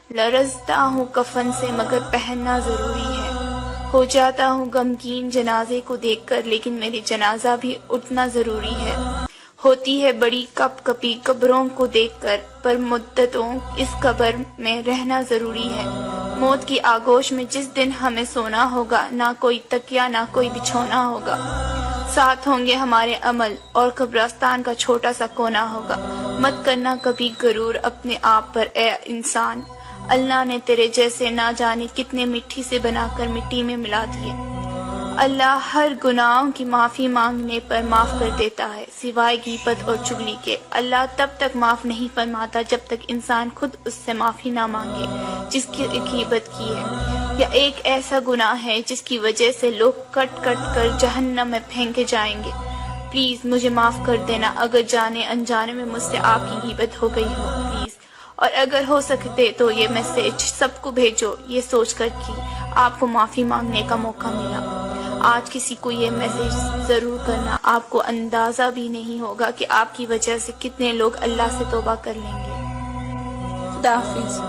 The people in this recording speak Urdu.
لرزتا ہوں کفن سے مگر پہننا ضروری ہے، ہو جاتا ہوں غمگین جنازے کو دیکھ کر لیکن میری جنازہ بھی اٹھنا ضروری ہے، ہوتی ہے بڑی کپ کپی قبروں کو دیکھ کر پر مدتوں اس قبر میں رہنا ضروری ہے، موت کی آغوش میں جس دن ہمیں سونا ہوگا نہ کوئی تکیہ نہ کوئی بچھونا ہوگا، ساتھ ہوں گے ہمارے عمل اور قبرستان کا چھوٹا سا کونا ہوگا، مت کرنا کبھی غرور اپنے آپ پر اے انسان، اللہ نے تیرے جیسے نہ جانے کتنے مٹی سے بنا کر مٹی میں ملا دیے، اللہ ہر گناہوں کی معافی مانگنے پر معاف کر دیتا ہے سوائے غیبت اور چغلی کے، اللہ تب تک معاف نہیں فرماتا جب تک انسان خود اس سے معافی نہ مانگے جس کی غیبت کی ہے، یا ایک ایسا گناہ ہے جس کی وجہ سے لوگ کٹ کٹ کر جہنم میں پھینکے جائیں گے، پلیز مجھے معاف کر دینا اگر جانے انجانے میں مجھ سے آپ کی غیبت ہو گئی ہو پلیز، اور اگر ہو سکتے تو یہ میسج سب کو بھیجو یہ سوچ کر کہ آپ کو معافی مانگنے کا موقع ملا، آج کسی کو یہ میسج ضرور کرنا، آپ کو اندازہ بھی نہیں ہوگا کہ آپ کی وجہ سے کتنے لوگ اللہ سے توبہ کر لیں گے۔ خدا حافظ۔